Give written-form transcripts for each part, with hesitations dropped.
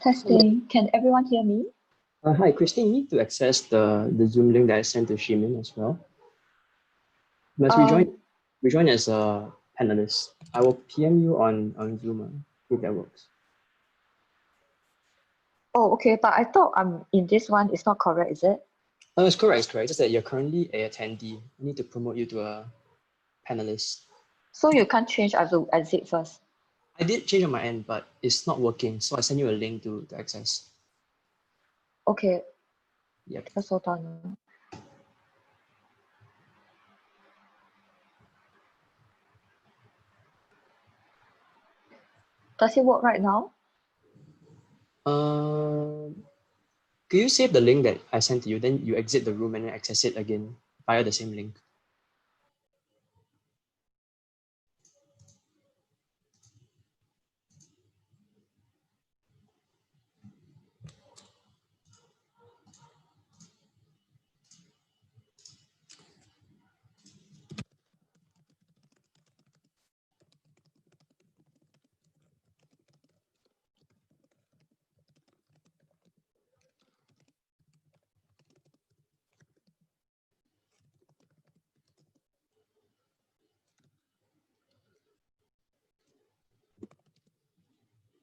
Testing. Can everyone hear me? Hi, Christine. You need to access the Zoom link that I sent to Shimin as well. Must rejoin as a panelist. I will PM you on Zoom if that works. Oh, okay. But I thought I'm in this one. It's not correct, is it? Oh, it's correct. It's correct. Just that you're currently an attendee. I need to promote you to a panelist. So you can't change. I have to exit first. I did change on my end, but it's not working. So I sent you a link to access. Okay. Yep. Just hold on. Does it work right now? Could you save the link that I sent to you? Then you exit the room and then access it again via the same link.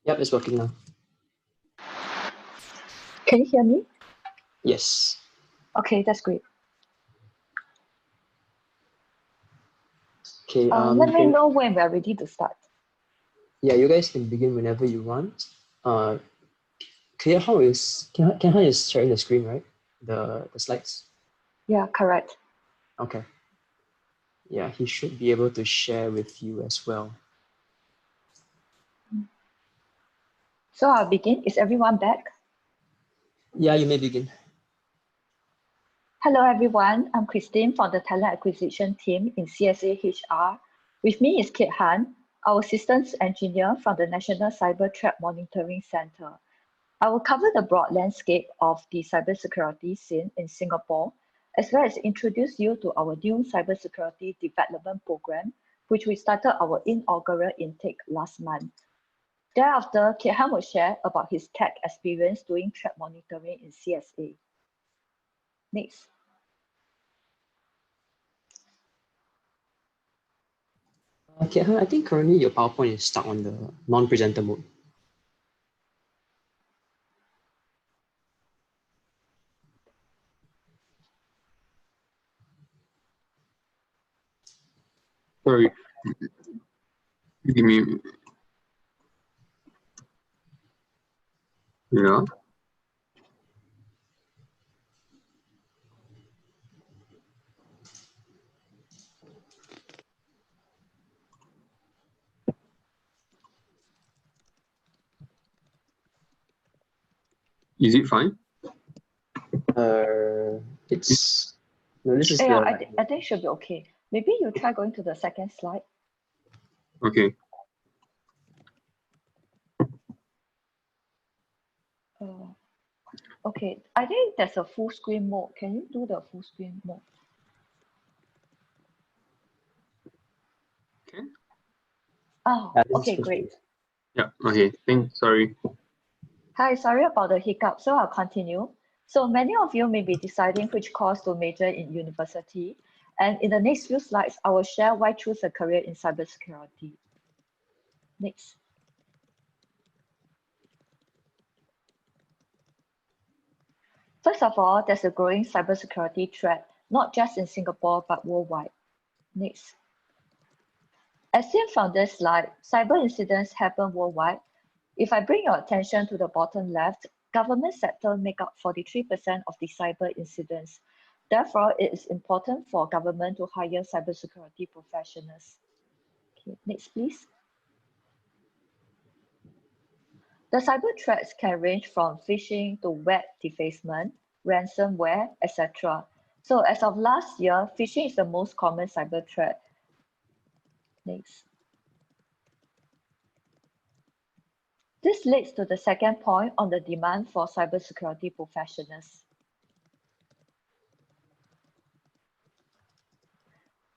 Yep, it's working now. Can you hear me? Yes. Okay, that's great. Okay. Let me know when we're ready to start. Yeah, you guys can begin whenever you want. Kehan is sharing the screen, right? The slides. Yeah, correct. Okay. Yeah, he should be able to share with you as well. So I'll begin. Is everyone back? Yeah, you may begin. Hello, everyone. I'm Christine from the Talent Acquisition team in CSA HR. With me is Kit Han, our systems engineer from the National Cyber Threat Monitoring Center. I will cover the broad landscape of the cybersecurity scene in Singapore, as well as introduce you to our new cybersecurity development program, which we started our inaugural intake last month. Thereafter, Kit Han will share about his tech experience doing threat monitoring in CSA. Next. Okay, I think currently your PowerPoint is stuck on the non-presenter mode. Sorry. Give me. Yeah. Is it fine? It's no. This is Yeah, I think should be okay. Maybe you try going to the second slide. Okay. Okay, I think there's a full screen mode. Can you do the full screen mode? Okay. Oh, okay, great. Yeah. Okay. Sorry. Hi, sorry about the hiccup. So I'll continue. So many of you may be deciding which course to major in university. And in the next few slides, I will share why choose a career in cybersecurity. Next. First of all, there's a growing cybersecurity threat, not just in Singapore, but worldwide. Next. As seen from this slide, cyber incidents happen worldwide. If I bring your attention to the bottom left, government sector make up 43% of the cyber incidents. Therefore, it is important for government to hire cybersecurity professionals. Okay, next, please. The cyber threats can range from phishing to web defacement, ransomware, etc. So as of last year, phishing is the most common cyber threat. Next. This leads to the second point on the demand for cybersecurity professionals.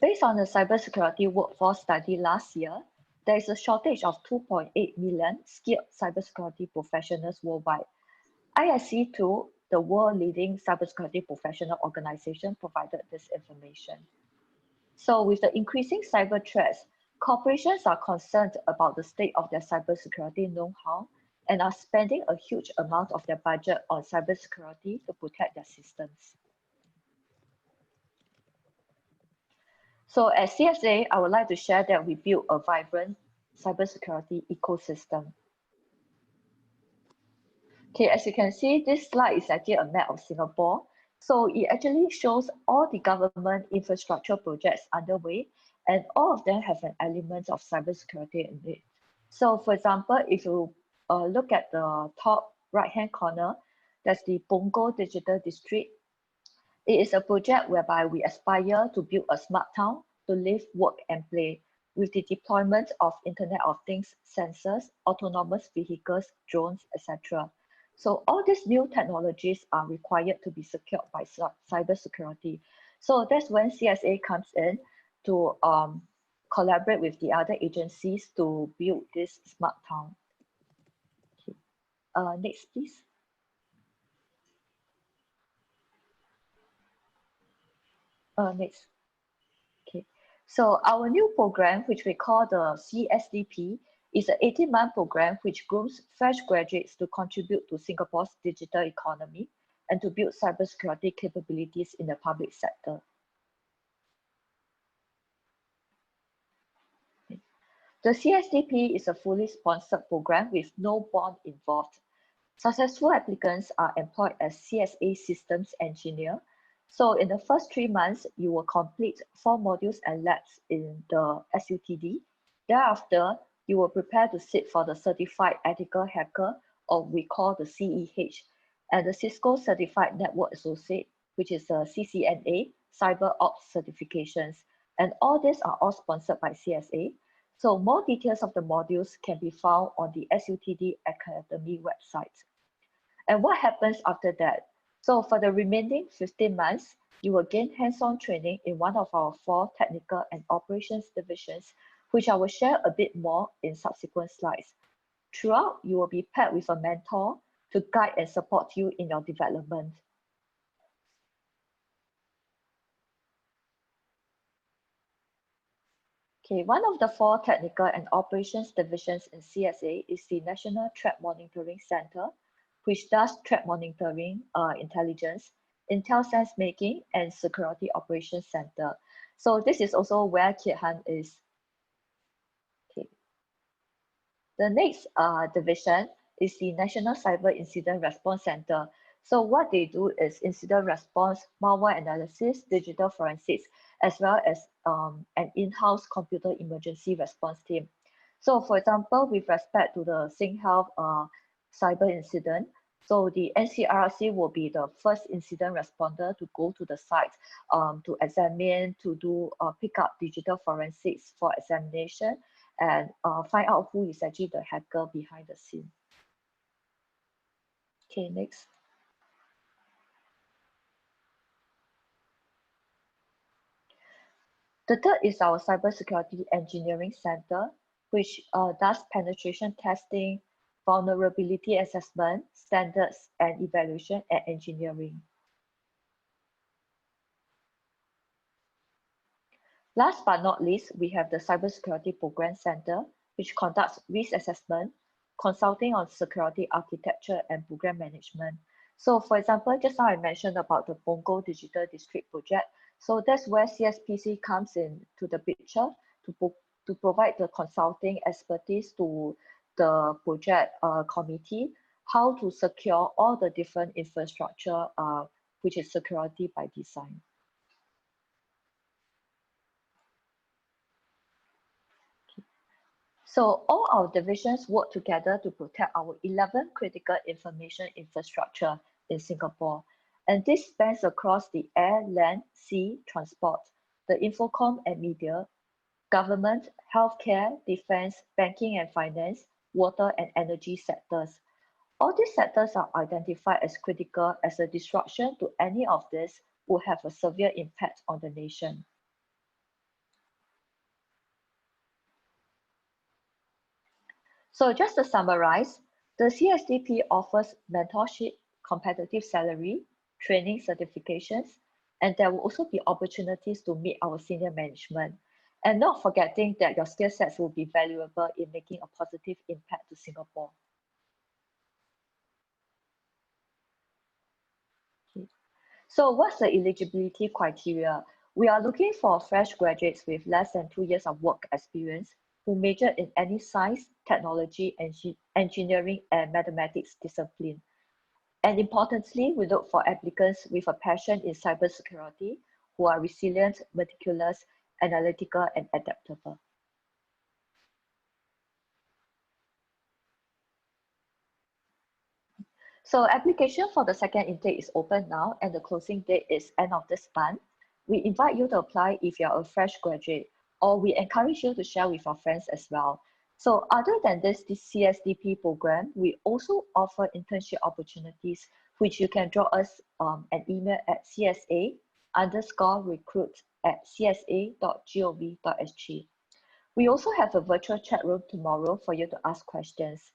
Based on the cybersecurity workforce study last year, there is a shortage of 2.8 million skilled cybersecurity professionals worldwide. ISC2, the world leading cybersecurity professional organization, provided this information. So with the increasing cyber threats, corporations are concerned about the state of their cybersecurity know-how and are spending a huge amount of their budget on cybersecurity to protect their systems. So at CSA, I would like to share that we built a vibrant cybersecurity ecosystem. Okay, as you can see, this slide is actually a map of Singapore. So it actually shows all the government infrastructure projects underway, and all of them have an element of cybersecurity in it. So for example, if you look at the top right-hand corner, that's the Punggol Digital District. It is a project whereby we aspire to build a smart town to live, work, and play with the deployment of Internet of Things sensors, autonomous vehicles, drones, etc. So all these new technologies are required to be secured by cybersecurity. So that's when CSA comes in to collaborate with the other agencies to build this smart town. Okay. Next, please. Next. Okay. So our new program, which we call the CSDP, is an 18-month program which grooms fresh graduates to contribute to Singapore's digital economy and to build cybersecurity capabilities in the public sector. The CSDP is a fully sponsored program with no bond involved. Successful applicants are employed as CSA systems engineer. So in the first 3 months, you will complete 4 modules and labs in the SUTD. Thereafter, you will prepare to sit for the Certified Ethical Hacker, or we call the CEH, and the Cisco Certified Network Associate, which is a CCNA, Cyber Ops certifications. And all these are all sponsored by CSA. So more details of the modules can be found on the SUTD Academy website. And what happens after that? So for the remaining 15 months, you will gain hands-on training in one of our 4 technical and operations divisions, which I will share a bit more in subsequent slides. Throughout, you will be paired with a mentor to guide and support you in your development. Okay, one of the 4 technical and operations divisions in CSA is the National Threat Monitoring Center, which does threat monitoring, intelligence, intel sense making, and security operations center. So this is also where Kit Han is. Okay. The next division is the National Cyber Incident Response Center. So what they do is incident response, malware analysis, digital forensics, as well as an in-house computer emergency response team. So for example, with respect to the SingHealth cyber incident, so the NCRC will be the first incident responder to go to the site to examine, to do pick up digital forensics for examination and find out who is actually the hacker behind the scene. Okay, next. The third is our Cybersecurity Engineering Center, which does penetration testing, vulnerability assessment, standards and evaluation, and engineering. Last but not least, we have the Cybersecurity Program Center, which conducts risk assessment, consulting on security architecture and program management. So for example, just now I mentioned about the Punggol Digital District project. So that's where CSPC comes in to the picture to provide the consulting expertise to the project committee, how to secure all the different infrastructure, which is security by design. So all our divisions work together to protect our 11 critical information infrastructure in Singapore. And this spans across the air, land, sea, transport, the infocom and media, government, healthcare, defense, banking and finance, water and energy sectors. All these sectors are identified as critical, as a disruption to any of this will have a severe impact on the nation. So just to summarize, the CSDP offers mentorship, competitive salary, training certifications, and there will also be opportunities to meet our senior management. And not forgetting that your skill sets will be valuable in making a positive impact to Singapore. Okay. So what's the eligibility criteria? We are looking for fresh graduates with less than 2 years of work experience who major in any science, technology, engineering, and mathematics discipline. And importantly, we look for applicants with a passion in cybersecurity who are resilient, meticulous, analytical, and adaptable. So application for the second intake is open now and the closing date is end of this month. We invite you to apply if you're a fresh graduate, or we encourage you to share with your friends as well. So other than this CSDP program, we also offer internship opportunities, which you can draw us an email at csa_recruit@csa.gov.sg. We also have a virtual chat room tomorrow for you to ask questions.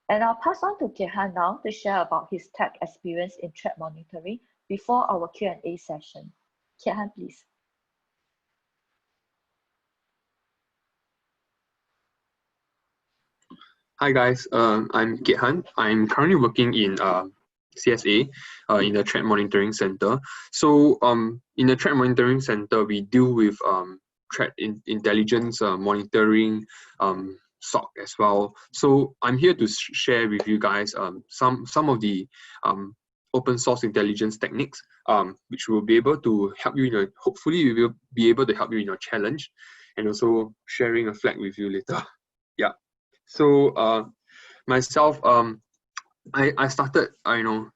And I'll pass on to Kehan now to share about his tech experience in threat monitoring before our Q&A session. Kehan, please. Hi guys, I'm Kehan. I'm currently working in CSA in the Threat Monitoring Center. So in the Threat Monitoring Center, we deal with threat intelligence monitoring, SOC as well. So I'm here to share with you guys some of the open source intelligence techniques, which will be able to help you in your, hopefully we will be able to help you in your challenge, and also sharing a flag with you later. Yeah. So myself, I started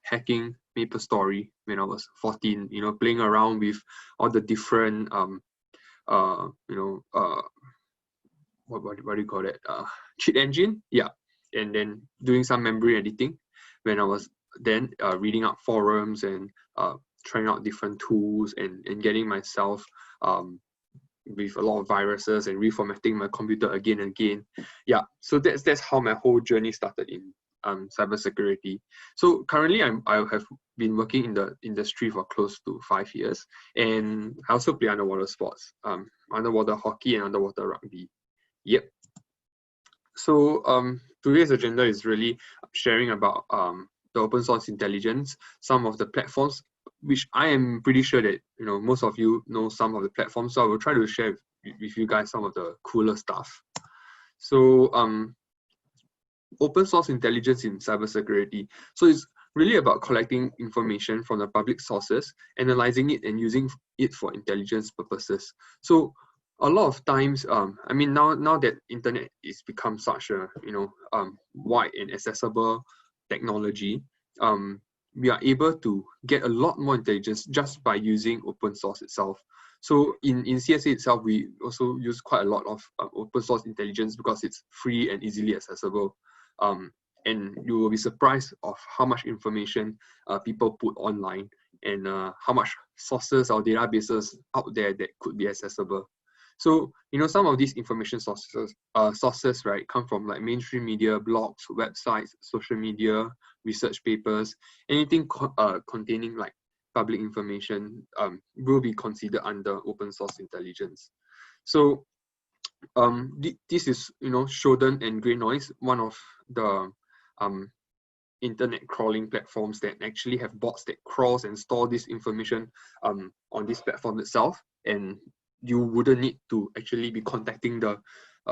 hacking MapleStory when I was 14. Playing around with all the different what do you call it? Cheat engine, yeah. And then doing some memory editing when I was then reading up forums and trying out different tools and getting myself with a lot of viruses and reformatting my computer again and again. Yeah, so that's how my whole journey started in cybersecurity. So currently I have been working in the industry for close to 5 years, and I also play underwater sports, underwater hockey and underwater rugby. Yep. So today's agenda is really sharing about the open source intelligence, some of the platforms, which I am pretty sure that most of you know some of the platforms. So I will try to share with you guys some of the cooler stuff. So open source intelligence in cybersecurity. So it's really about collecting information from the public sources, analyzing it, and using it for intelligence purposes. So a lot of times, I mean, now that internet is become such a wide and accessible technology, we are able to get a lot more intelligence just by using open source itself. So in CSA itself, we also use quite a lot of open source intelligence because it's free and easily accessible. And you will be surprised of how much information people put online, and how much sources or databases out there that could be accessible. So some of these information sources, right, come from like mainstream media, blogs, websites, social media, research papers, anything containing like public information will be considered under open source intelligence. So this is Shodan and Grey Noise, one of the internet crawling platforms that actually have bots that crawls and store this information on this platform itself, and you wouldn't need to actually be contacting the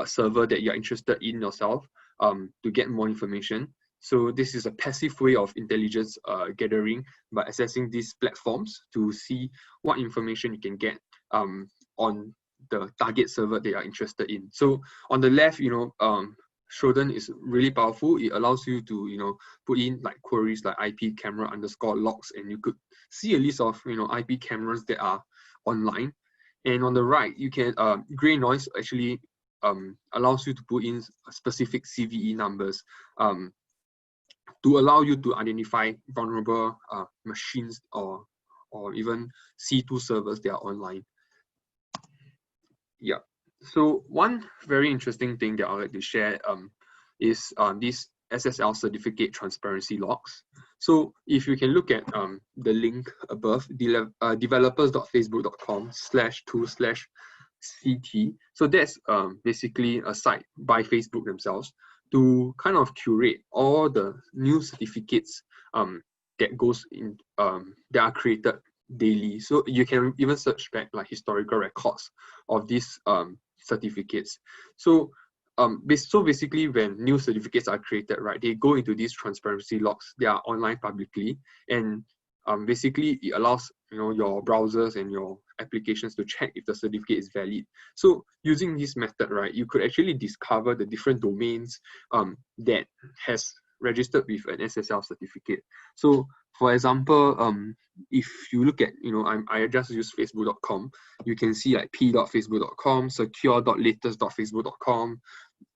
server that you're interested in yourself to get more information. So this is a passive way of intelligence gathering by accessing these platforms to see what information you can get on the target server they are interested in. So on the left, Shodan is really powerful. It allows you to put in like queries like IP camera underscore logs, and you could see a list of IP cameras that are online. And on the right, you can Grey Noise actually allows you to put in specific CVE numbers to allow you to identify vulnerable machines or even C2 servers that are online. Yeah. So one very interesting thing that I'd like to share is this SSL certificate transparency logs. So if you can look at the link above, developers.facebook.com/tool/CT. So that's basically a site by Facebook themselves to kind of curate all the new certificates that goes in that are created daily. So you can even search back like historical records of these certificates. So basically when new certificates are created, right, they go into these transparency logs. They are online publicly, and basically it allows your browsers and your applications to check if the certificate is valid. So using this method, right, you could actually discover the different domains that has registered with an SSL certificate. So for example, if you look at, I just use facebook.com, you can see like p.facebook.com, secure.latest.facebook.com,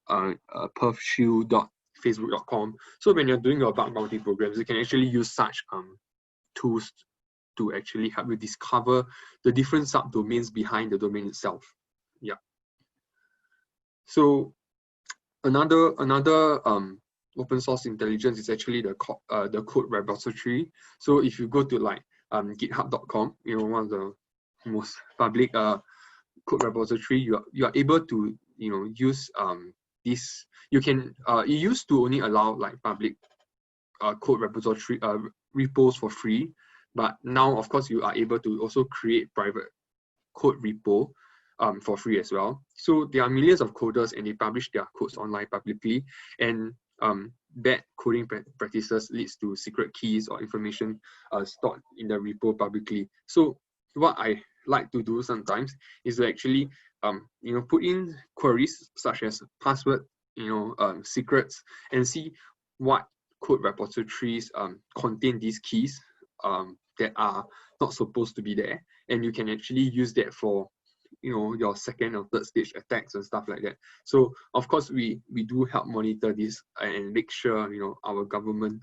perfshield.facebook.com. So when you're doing your bug bounty programs, you can actually use such tools to actually help you discover the different subdomains behind the domain itself. Yeah. So another open source intelligence is actually the code repository. So if you go to like github.com, one of the most public code repository, you are able to use this. You can it used to only allow like public code repository repos for free, but now of course you are able to also create private code repo for free as well. So there are millions of coders and they publish their codes online publicly, and bad coding practices leads to secret keys or information stored in the repo publicly. So what I like to do sometimes is to actually put in queries such as password, secrets, and see what code repositories contain these keys that are not supposed to be there, and you can actually use that for your second or third stage attacks and stuff like that. So of course we do help monitor this and make sure our government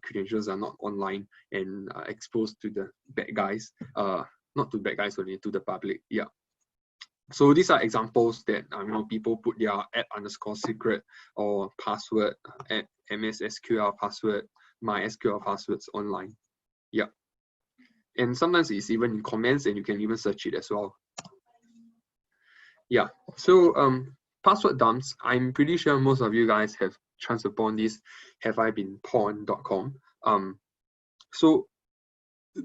credentials are not online and exposed to the bad guys, not to bad guys only, to the public. Yeah. So these are examples that people put their @_secret or password at MSSQL password, MySQL passwords online. Yeah. And sometimes it's even in comments, and you can even search it as well. Yeah. So password dumps, I'm pretty sure most of you guys have chanced upon this haveibeenpawned.com. So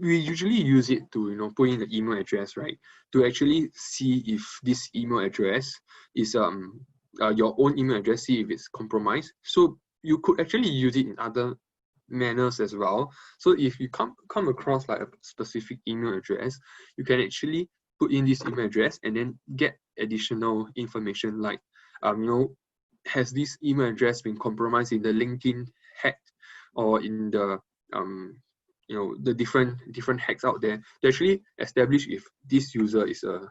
we usually use it to put in the email address, right, to actually see if this email address is your own email address, see if it's compromised. So you could actually use it in other manners as well. So if you come across like a specific email address, you can actually put in this email address and then get additional information like has this email address been compromised in the LinkedIn hack, or in the the different hacks out there, to actually establish if this user is a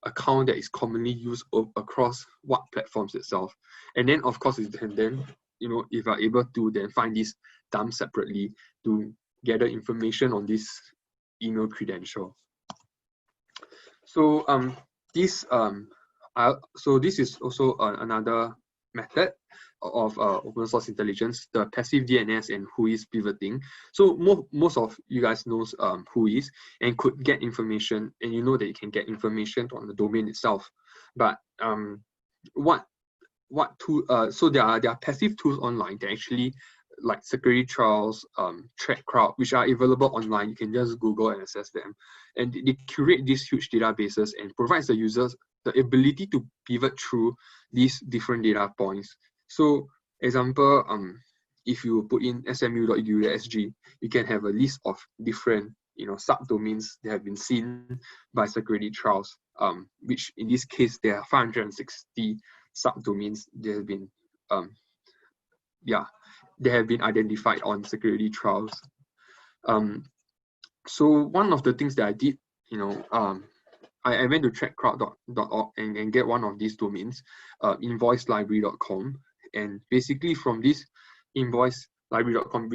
account that is commonly used across what platforms itself. And then of course if you're able to then find this dump separately to gather information on this email credential. So this is also another method of open source intelligence, the passive DNS and whois pivoting. So most of you guys knows whois and could get information, and that you can get information on the domain itself. But what tool? So there are passive tools online that actually, like security trials, ThreatCrowd, which are available online. You can just Google and access them, and they curate these huge databases and provides the users the ability to pivot through these different data points. So, example, if you put in smu.edu.sg, you can have a list of different subdomains that have been seen by security trials, which in this case there are 560 subdomains that have been they have been identified on security trials. So one of the things that I did, I went to trackcrowd.org and get one of these domains, invoicelibrary.com, and basically from this invoicelibrary.com,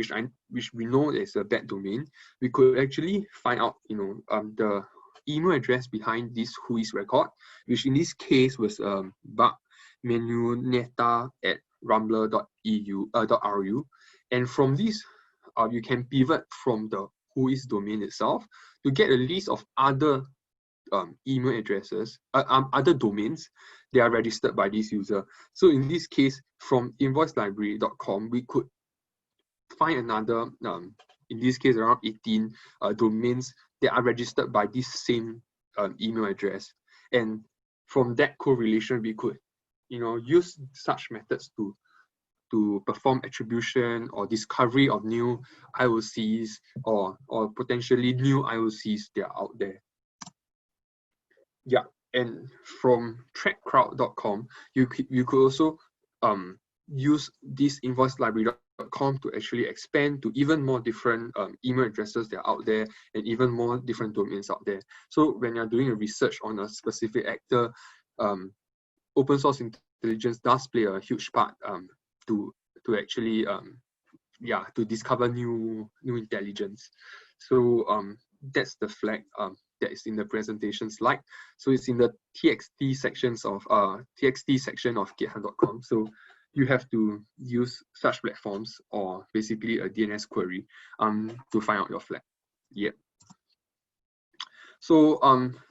which we know is a bad domain, we could actually find out the email address behind this whois record, which in this case was bugmenuneta at rambler.ru, and from this, you can pivot from the whois domain itself to get a list of other email addresses, other domains that are registered by this user. So in this case, from invoicelibrary.com, we could find another, in this case, around 18 domains that are registered by this same email address. And from that correlation, we could, use such methods to perform attribution or discovery of new IOCs or potentially new IOCs that are out there. Yeah, and from trackcrowd.com, you could also use this invoicelibrary.com to actually expand to even more different email addresses that are out there and even more different domains out there. So when you're doing a research on a specific actor, open source intelligence does play a huge part to actually to discover new intelligence. So that's the flag that is in the presentation slide. So it's in the TXT section of GitHub.com. So you have to use such platforms or basically a DNS query to find out your flag. Yeah. So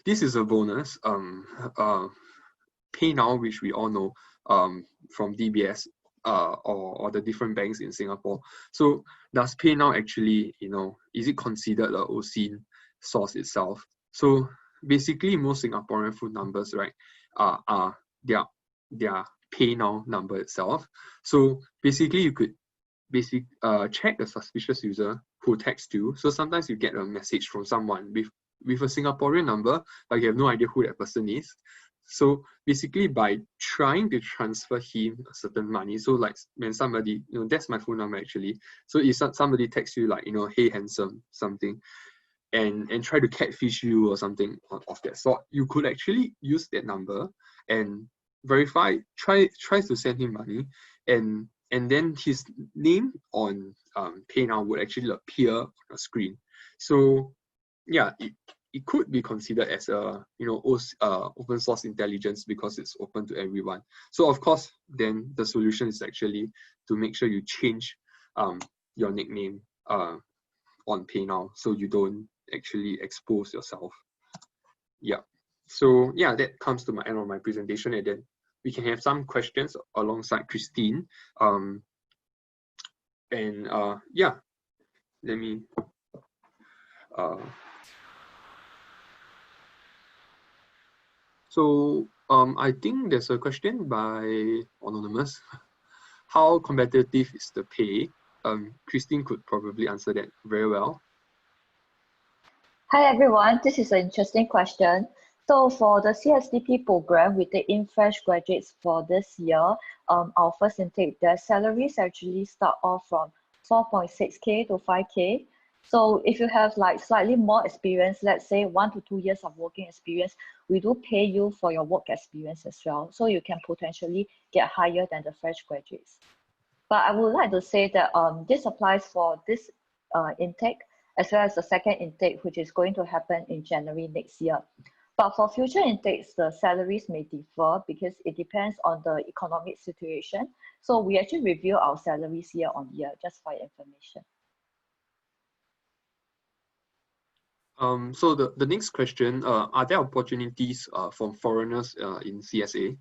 this is a bonus. Pay Now, which we all know from DBS or the different banks in Singapore. So does Pay Now actually, is it considered a OSINT source itself? So basically, most Singaporean phone numbers, right, are their Pay Now number itself. So basically, you could check a suspicious user who texts you. So sometimes you get a message from someone with a Singaporean number, but you have no idea who that person is. So basically, by trying to transfer him a certain money, so like when somebody, that's my phone number actually. So if somebody texts you like, hey handsome, something, and try to catfish you or something of that sort, you could actually use that number and verify, tries to send him money, and then his name on PayNow would actually appear on a screen. So yeah, it could be considered as a open source intelligence because it's open to everyone. So of course, then the solution is actually to make sure you change your nickname on PayNow so you don't actually expose yourself. Yeah. So yeah, that comes to my end of my presentation, and then we can have some questions alongside Christine. Yeah, let me. So I think there's a question by Anonymous. How competitive is the pay? Christine could probably answer that very well. Hi everyone, this is an interesting question. So for the CSDP program, we take in fresh graduates for this year. Our first intake, their salaries actually start off from 4.6K to 5K. So if you have like slightly more experience, let's say 1 to 2 years of working experience, we do pay you for your work experience as well. So you can potentially get higher than the fresh graduates. But I would like to say that this applies for this intake as well as the second intake, which is going to happen in January next year. But for future intakes, the salaries may differ because it depends on the economic situation. So we actually review our salaries year on year, just for your information. So the next question, are there opportunities from foreigners in CSA?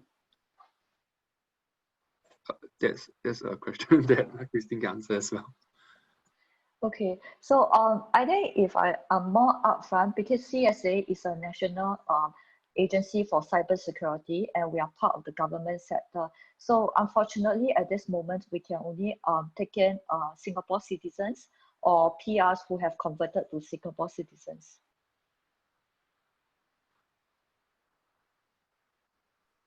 That's a question that Christine can answer as well. Okay, so I think if I am more upfront, because CSA is a national agency for cybersecurity and we are part of the government sector. So unfortunately, at this moment, we can only take in Singapore citizens or PRs who have converted to Singapore citizens.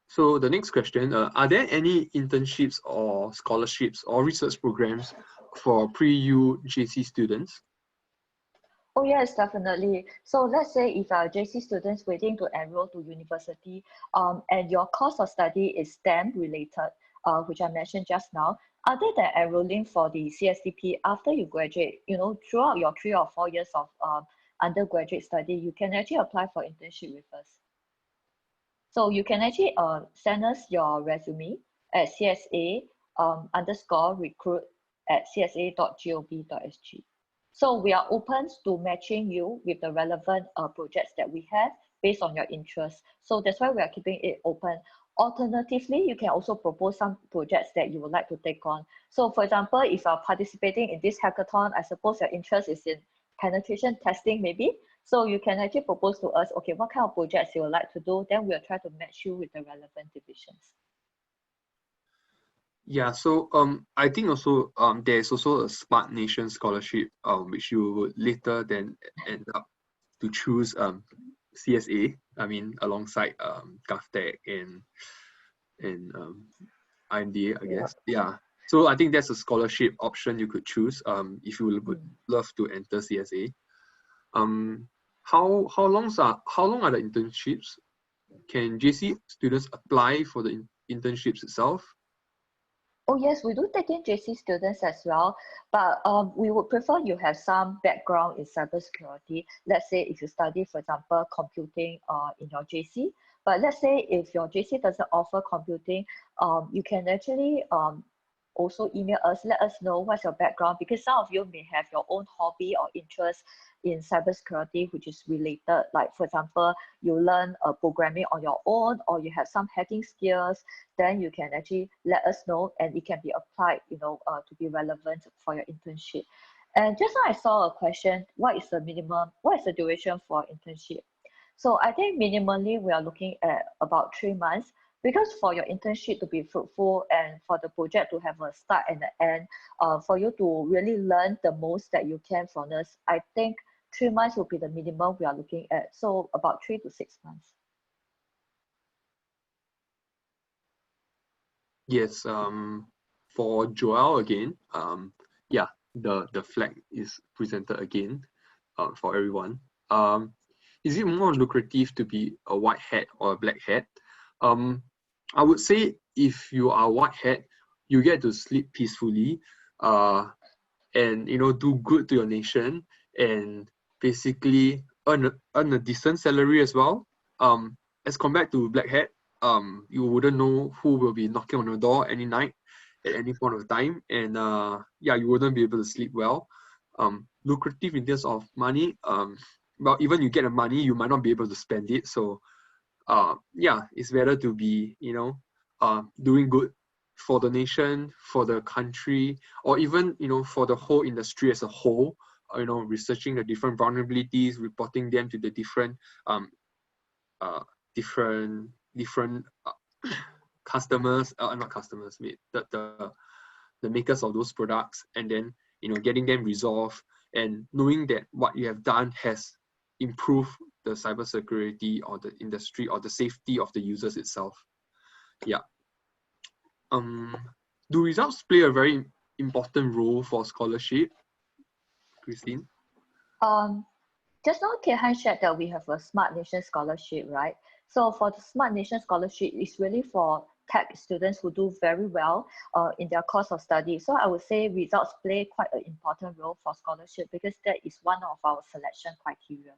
So the next question, are there any internships or scholarships or research programs for pre-U JC students? Oh yes, definitely. So let's say if our JC students waiting to enroll to university and your course of study is STEM related, which I mentioned just now, other than enrolling for the CSDP after you graduate, throughout your 3 or 4 years of undergraduate study, you can actually apply for internship with us. So you can actually send us your resume at CSA underscore recruit at csa.gov.sg. So we are open to matching you with the relevant projects that we have based on your interest. So that's why we are keeping it open. Alternatively, you can also propose some projects that you would like to take on. So for example, if you are participating in this hackathon, I suppose your interest is in penetration testing maybe. So you can actually propose to us, okay, what kind of projects you would like to do, then we'll try to match you with the relevant divisions. Yeah, so I think also there's also a Smart Nation scholarship which you would later then end up to choose CSA. I mean alongside GovTech and IMDA, I guess. Yeah. So I think that's a scholarship option you could choose if you would love to enter CSA. How long are the internships? Can JC students apply for the internships itself? Oh yes, we do take in JC students as well, but we would prefer you have some background in cybersecurity. Let's say if you study, for example, computing in your JC, but let's say if your JC doesn't offer computing, you can actually also email us, let us know what's your background, because some of you may have your own hobby or interest in cybersecurity, which is related. Like for example, you learn programming on your own, or you have some hacking skills, then you can actually let us know, and it can be applied, to be relevant for your internship. And just now I saw a question, what is the duration for internship? So I think minimally we are looking at about 3 months, because for your internship to be fruitful and for the project to have a start and an end, for you to really learn the most that you can from us, I think 3 months will be the minimum we are looking at. So about 3 to 6 months. Yes, for Joel again, yeah, the flag is presented again for everyone. Is it more lucrative to be a white hat or a black hat? I would say if you are white hat, you get to sleep peacefully, and do good to your nation, and basically earn a decent salary as well. As compared to black hat, you wouldn't know who will be knocking on your door any night at any point of time, and yeah, you wouldn't be able to sleep well. Lucrative in terms of money, well, even you get the money, you might not be able to spend it. So yeah, it's better to be doing good for the nation, for the country, or even for the whole industry as a whole. Researching the different vulnerabilities, reporting them to the different different customers, not customers, the makers of those products, and then getting them resolved, and knowing that what you have done has improved the cybersecurity or the industry or the safety of the users itself. Yeah. Do results play a very important role for scholarship, Christine? Just now Kehan shared that we have a Smart Nation scholarship, right? So for the Smart Nation scholarship, it's really for tech students who do very well in their course of study. So I would say results play quite an important role for scholarship, because that is one of our selection criteria.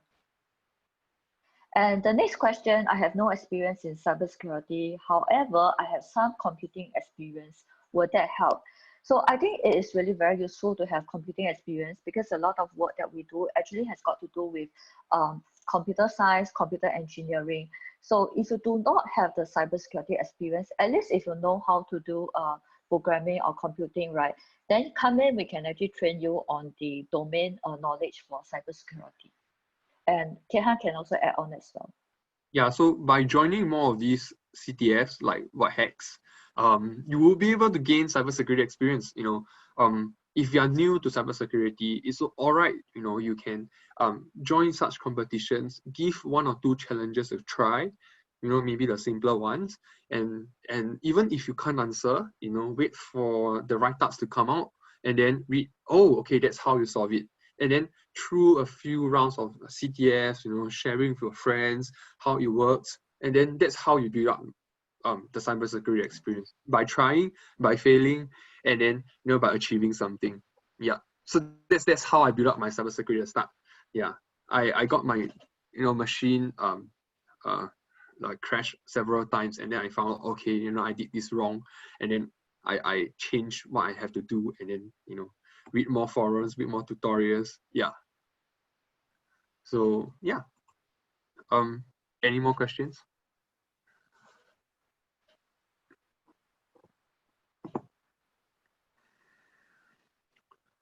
And the next question, I have no experience in cybersecurity. However, I have some computing experience. Would that help? So I think it is really very useful to have computing experience, because a lot of work that we do actually has got to do with computer science, computer engineering. So if you do not have the cybersecurity experience, at least if you know how to do programming or computing, right, then come in, we can actually train you on the domain knowledge for cybersecurity. And Kehan can also add on as well. Yeah, so by joining more of these CTFs like Whitehacks, you will be able to gain cybersecurity experience. If you are new to cybersecurity, it's all right. You can join such competitions, give 1 or 2 challenges a try. Maybe the simpler ones, and even if you can't answer, wait for the write-ups to come out, and then read. Oh, okay, that's how you solve it. And then through a few rounds of CTFs, sharing with your friends how it works, and then that's how you build up the cybersecurity experience, by trying, by failing, and then by achieving something. Yeah. So that's how I built up my cybersecurity at the start. Yeah. I got my machine like crashed several times, and then I found, okay, I did this wrong, and then I change what I have to do, and then, you know, read more forums, read more tutorials. Yeah. So yeah. Any more questions?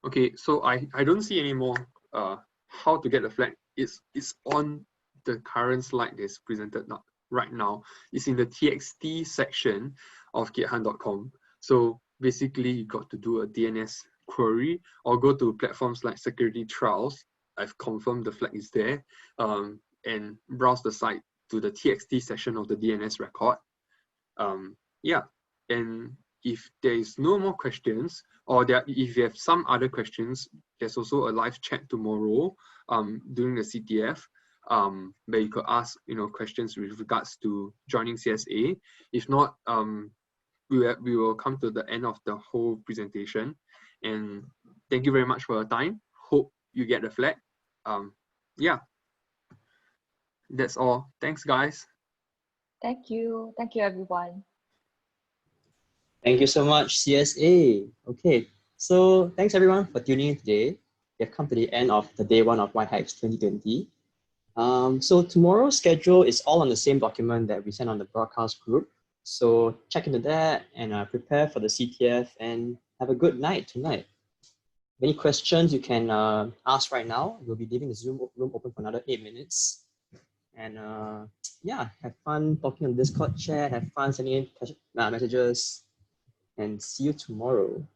Okay, so I don't see any more how to get the flag. It's on the current slide that's presented now, right now. It's in the TXT section of kithan.com. So basically you got to do a DNS query or go to platforms like Security Trials. I've confirmed the flag is there, and browse the site to the TXT section of the DNS record. Yeah, and if there is no more questions, or if you have some other questions, there's also a live chat tomorrow during the CTF, where you could ask, you know, questions with regards to joining CSA. If not, we will come to the end of the whole presentation. And thank you very much for your time. Hope you get the flag. Yeah, that's all. Thanks, guys. Thank you. Thank you, everyone. Thank you so much, CSA. Okay, so thanks everyone for tuning in today. We have come to the end of the day one of Whitehacks 2020. So tomorrow's schedule is all on the same document that we sent on the broadcast group. So check into that and prepare for the CTF and have a good night tonight. Any questions you can ask right now. We'll be leaving the Zoom room open for another 8 minutes. And yeah, have fun talking on Discord chat, have fun sending in messages, and see you tomorrow.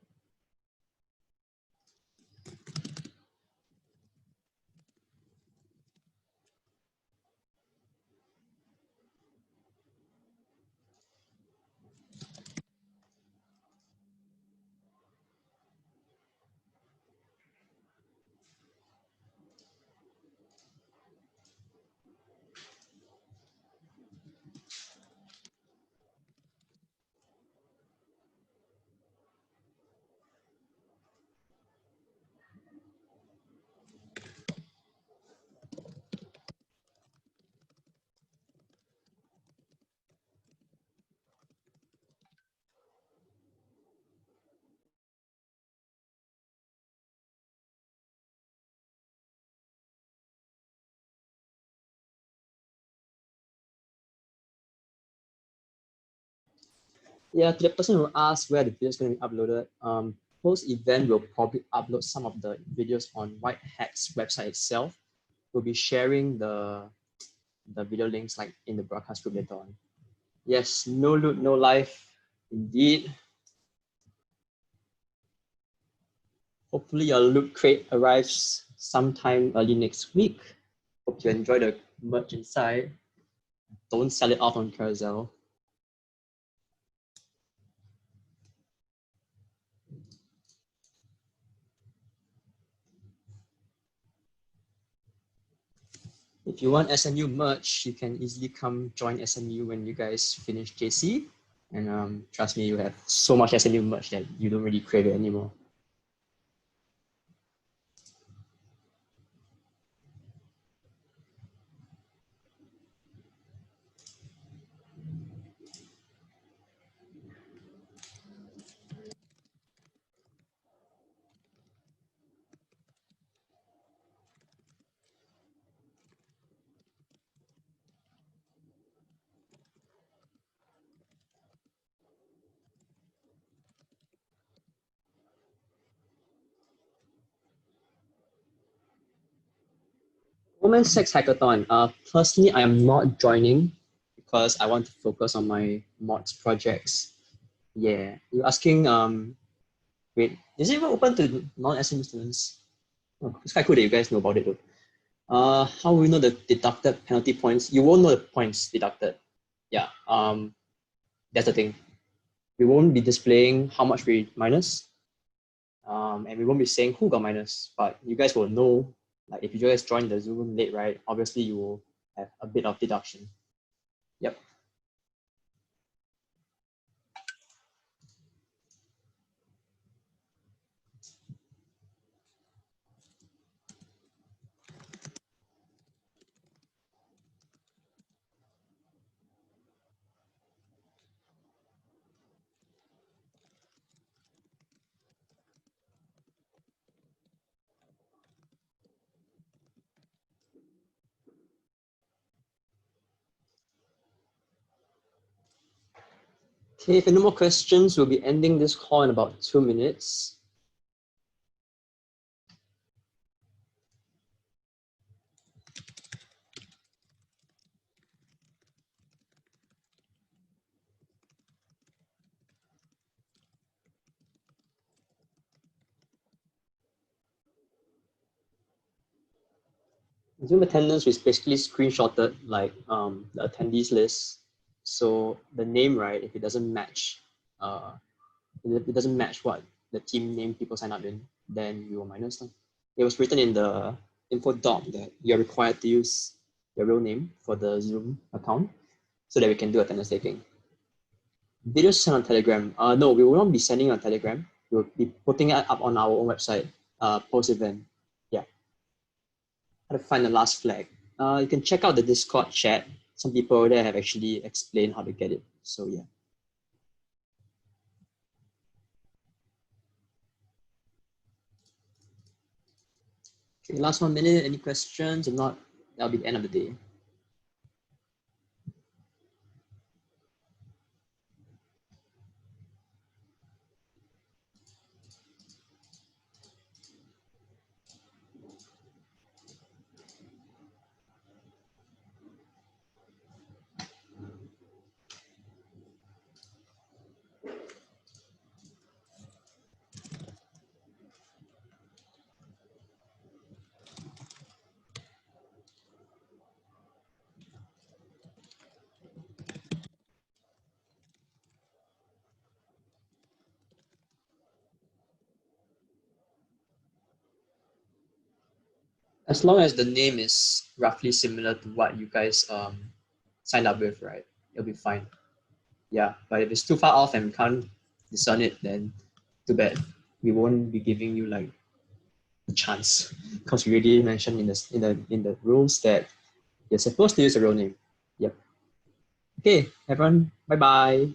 Yeah, to the person who asked where the video is going to be uploaded, post-event we'll probably upload some of the videos on Whitehacks website itself. We'll be sharing the video links like in the broadcast group later on. Yes, no loot, no life, indeed. Hopefully your loot crate arrives sometime early next week. Hope you enjoy the merch inside. Don't sell it off on Carousel. If you want SMU merch, you can easily come join SMU when you guys finish JC. And trust me, you have so much SMU merch that you don't really crave it anymore. Women's Sex Hackathon. Personally, I am not joining because I want to focus on my mods projects. Yeah, you're asking, wait, is it even open to non-SMU students? Oh, it's quite cool that you guys know about it though. How will you know the deducted penalty points? You won't know the points deducted. Yeah, that's the thing. We won't be displaying how much we minus, and we won't be saying who got minus, but you guys will know, like if you guys join the Zoom late, right, obviously you will have a bit of deduction. Yep. Okay, if no more questions, we'll be ending this call in about 2 minutes. Zoom attendance is basically screenshotted like the attendees list. So the name, right, if it doesn't match, if it doesn't match what the team name people sign up in, then we will minus them. It was written in the info doc that you're required to use your real name for the Zoom account so that we can do attendance taking. Videos sent on Telegram. No, we will not be sending on Telegram. We'll be putting it up on our own website post-event. Yeah. How to find the last flag. You can check out the Discord chat. Some people there have actually explained how to get it. So yeah. Okay, last 1 minute. Any questions? If not, that'll be the end of the day. As long as the name is roughly similar to what you guys signed up with, right? It'll be fine. Yeah, but if it's too far off and we can't discern it, then too bad. We won't be giving you like a chance because we already mentioned in the rules that you're supposed to use a real name. Yep. Okay, everyone. Bye bye.